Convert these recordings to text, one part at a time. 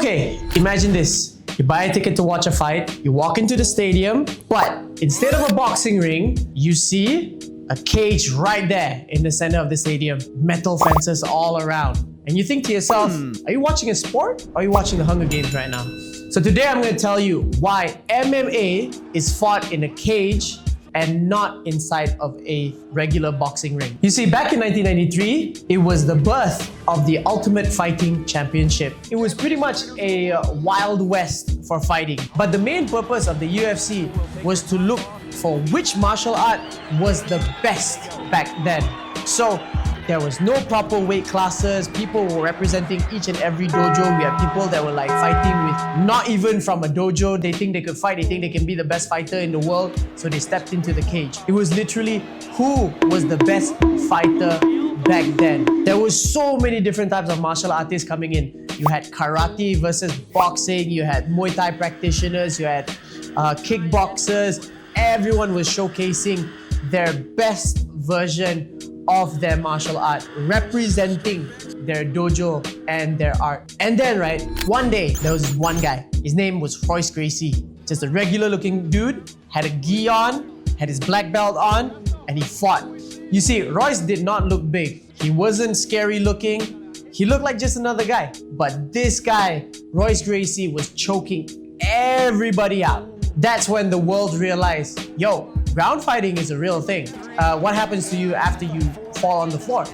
Okay, imagine this. You buy a ticket to watch a fight, you walk into the stadium, but instead of a boxing ring, you see a cage right there in the center of the stadium, metal fences all around. And you think to yourself, are you watching a sport or are you watching the Hunger Games right now? So today I'm going to tell you why MMA is fought in a cage and not inside of a regular boxing ring. You see, back in 1993, it was the birth of the Ultimate Fighting Championship. It was pretty much a Wild West for fighting. But the main purpose of the UFC was to look for which martial art was the best back then. So there was no proper weight classes. People were representing each and every dojo. We had people that were like fighting with not even from a dojo. They think they could fight. They think they can be the best fighter in the world. So they stepped into the cage. It was literally who was the best fighter back then. There was so many different types of martial artists coming in. You had karate versus boxing. You had Muay Thai practitioners. You had kickboxers. Everyone was showcasing their best version of their martial art, representing their dojo and their art. And then, right, one day, there was this one guy. His name was Royce Gracie. Just a regular looking dude, had a gi on, had his black belt on, and he fought. You see, Royce did not look big. He wasn't scary looking. He looked like just another guy. But this guy, Royce Gracie, was choking everybody out. That's when the world realized, yo, ground fighting is a real thing. What happens to you after you fall on the floor?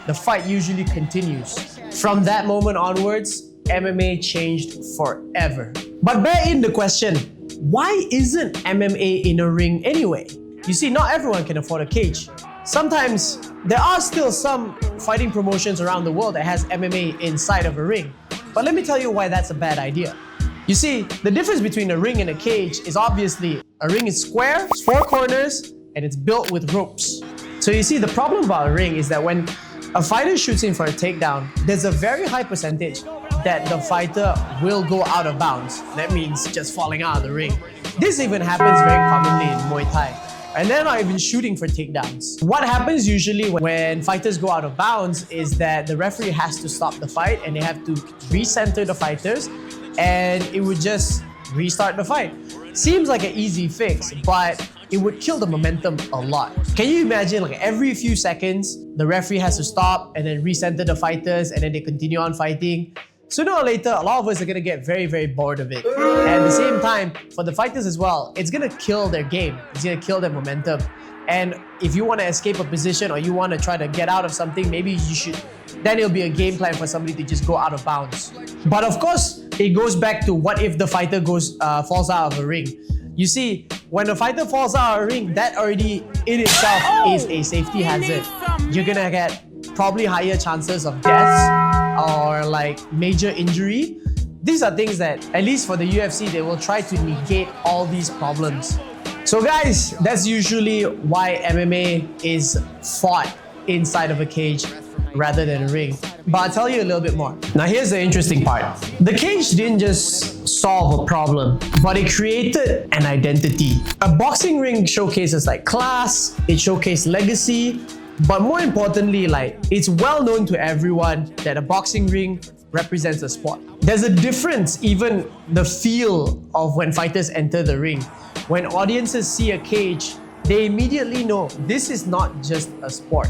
The fight usually continues. From that moment onwards, MMA changed forever. But bear in the question, why isn't MMA in a ring anyway? You see, not everyone can afford a cage. Sometimes there are still some fighting promotions around the world that has MMA inside of a ring. But let me tell you why that's a bad idea. You see, the difference between a ring and a cage is obviously a ring is square, it's 4 corners, and it's built with ropes. So you see, the problem about a ring is that when a fighter shoots in for a takedown, there's a very high percentage that the fighter will go out of bounds. That means just falling out of the ring. This even happens very commonly in Muay Thai. And they're not even shooting for takedowns. What happens usually when fighters go out of bounds is that the referee has to stop the fight and they have to recenter the fighters, and it would just restart the fight. Seems like an easy fix, but it would kill the momentum a lot. Can you imagine, like every few seconds, the referee has to stop and then recenter the fighters and then they continue on fighting? Sooner or later, a lot of us are gonna get very, very bored of it. And at the same time, for the fighters as well, it's gonna kill their game. It's gonna kill their momentum. And if you wanna escape a position or you wanna try to get out of something, maybe you should, then it'll be a game plan for somebody to just go out of bounds. But of course, it goes back to what if the fighter falls out of a ring. You see, when a fighter falls out of a ring, that already in itself is a safety hazard. You're gonna get probably higher chances of deaths or like major injury. These are things that, at least for the UFC, they will try to negate all these problems. So guys, that's usually why MMA is fought inside of a cage rather than a ring. But I'll tell you a little bit more. Now here's the interesting part. The cage didn't just solve a problem, but it created an identity. A boxing ring showcases like class, it showcases legacy, but more importantly, like it's well known to everyone that a boxing ring represents a sport. There's a difference, even the feel of when fighters enter the ring. When audiences see a cage, they immediately know this is not just a sport.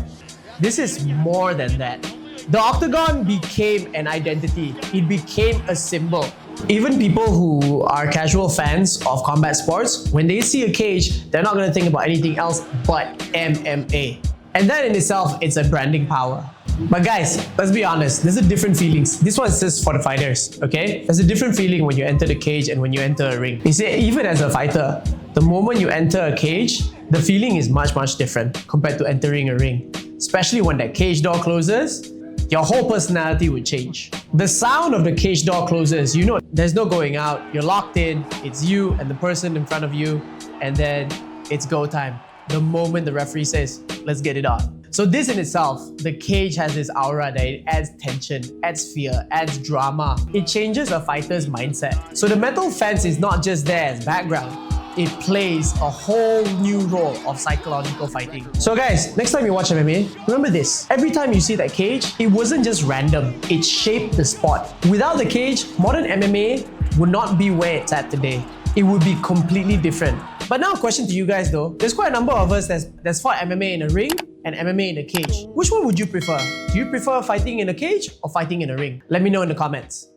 This is more than that. The Octagon became an identity. It became a symbol. Even people who are casual fans of combat sports, when they see a cage, they're not going to think about anything else but MMA. And that in itself, it's a branding power. But guys, let's be honest, there's a different feelings. This one is just for the fighters, okay? There's a different feeling when you enter the cage and when you enter a ring. You see, even as a fighter, the moment you enter a cage, the feeling is much, much different compared to entering a ring. Especially when that cage door closes, your whole personality would change. The sound of the cage door closes, you know, there's no going out. You're locked in, it's you and the person in front of you, and then it's go time. The moment the referee says, let's get it on. So this in itself, the cage has this aura that it adds tension, adds fear, adds drama. It changes a fighter's mindset. So the metal fence is not just there as background. it plays a whole new role of psychological fighting. So guys, next time you watch MMA, remember this. Every time you see that cage, it wasn't just random. It shaped the sport. Without the cage, modern MMA would not be where it's at today. It would be completely different. But now a question to you guys though. There's quite a number of us that's fought MMA in a ring and MMA in a cage. Which one would you prefer? Do you prefer fighting in a cage or fighting in a ring? Let me know in the comments.